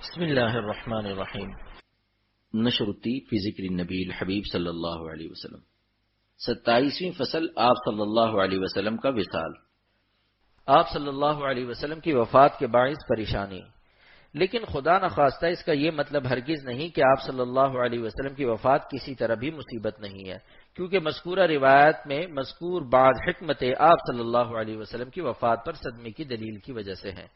بسم اللہ الرحمن الرحیم۔ نشرتی فی ذکر النبی الحبیب صلی اللہ علیہ وسلم، 27ویں فصل آپ صلی اللہ علیہ وسلم کا وصال۔ آپ صلی اللہ علیہ وسلم کی وفات کے باعث پریشانی، لیکن خدا نخواستہ اس کا یہ مطلب ہرگز نہیں کہ آپ صلی اللہ علیہ وسلم کی وفات کسی طرح بھی مصیبت نہیں ہے، کیونکہ مذکورہ روایات میں مذکور بعض حکمتیں آپ صلی اللہ علیہ وسلم کی وفات پر صدمے کی دلیل کی وجہ سے ہیں۔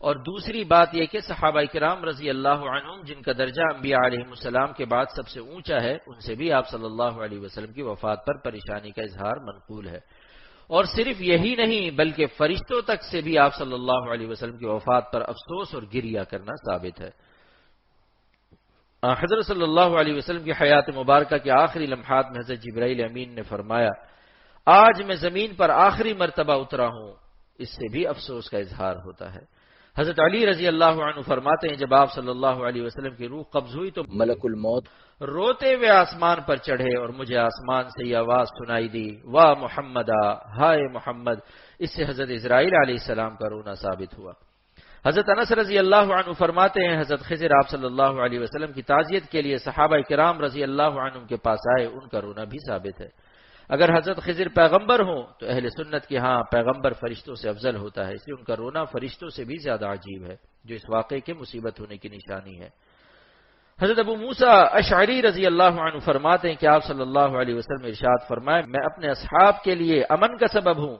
اور دوسری بات یہ کہ صحابہ کرام رضی اللہ عنہم جن کا درجہ انبیاء علیہ السلام کے بعد سب سے اونچا ہے، ان سے بھی آپ صلی اللہ علیہ وسلم کی وفات پر پریشانی کا اظہار منقول ہے۔ اور صرف یہی نہیں بلکہ فرشتوں تک سے بھی آپ صلی اللہ علیہ وسلم کی وفات پر افسوس اور گریہ کرنا ثابت ہے۔ حضرت صلی اللہ علیہ وسلم کی حیات مبارکہ کے آخری لمحات میں حضرت جبرائیل امین نے فرمایا، آج میں زمین پر آخری مرتبہ اترا ہوں، اس سے بھی افسوس کا اظہار ہوتا ہے۔ حضرت علی رضی اللہ عنہ فرماتے ہیں، جب آپ صلی اللہ علیہ وسلم کی روح قبض ہوئی تو ملک الموت روتے ہوئے آسمان پر چڑھے اور مجھے آسمان سے یہ آواز سنائی دی، واہ محمدہ، ہائے محمد۔ اس سے حضرت اسرائیل علیہ السلام کا رونا ثابت ہوا۔ حضرت انس رضی اللہ عنہ فرماتے ہیں، حضرت خضر آپ صلی اللہ علیہ وسلم کی تعزیت کے لیے صحابہ کرام رضی اللہ عنہ کے پاس آئے، ان کا رونا بھی ثابت ہے۔ اگر حضرت خضر پیغمبر ہوں تو اہل سنت کے ہاں پیغمبر فرشتوں سے افضل ہوتا ہے، اس لیے ان کا رونا فرشتوں سے بھی زیادہ عجیب ہے، جو اس واقعے کے مصیبت ہونے کی نشانی ہے۔ حضرت ابو موسیٰ اشعری رضی اللہ عنہ فرماتے ہیں کہ آپ صلی اللہ علیہ وسلم ارشاد فرمائے، میں اپنے اصحاب کے لیے امن کا سبب ہوں،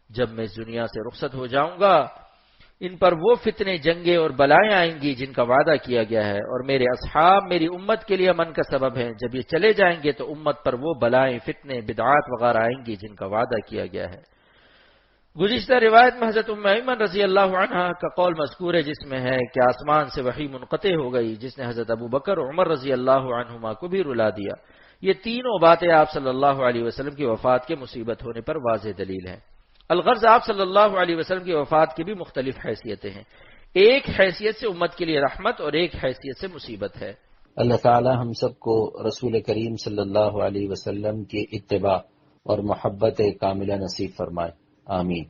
جب میں اس دنیا سے رخصت ہو جاؤں گا ان پر وہ فتنے، جنگیں اور بلائیں آئیں گی جن کا وعدہ کیا گیا ہے، اور میرے اصحاب میری امت کے لیے امن کا سبب ہیں، جب یہ چلے جائیں گے تو امت پر وہ بلائیں، فتنے، بدعات وغیرہ آئیں گی جن کا وعدہ کیا گیا ہے۔ گزشتہ روایت میں حضرت ام ایمن رضی اللہ عنہ کا قول مذکور ہے، جس میں ہے کہ آسمان سے وحی منقطع ہو گئی، جس نے حضرت ابو بکر اور عمر رضی اللہ عنہما کو بھی رلا دیا۔ یہ تینوں باتیں آپ صلی اللہ علیہ وسلم کی وفات کے مصیبت ہونے پر واضح دلیل ہیں۔ الغرض آپ صلی اللہ علیہ وسلم کی وفات کی بھی مختلف حیثیتیں ہیں، ایک حیثیت سے امت کے لیے رحمت اور ایک حیثیت سے مصیبت ہے۔ اللہ تعالی ہم سب کو رسول کریم صلی اللہ علیہ وسلم کی اتباع اور محبت کاملہ نصیب فرمائے، آمین۔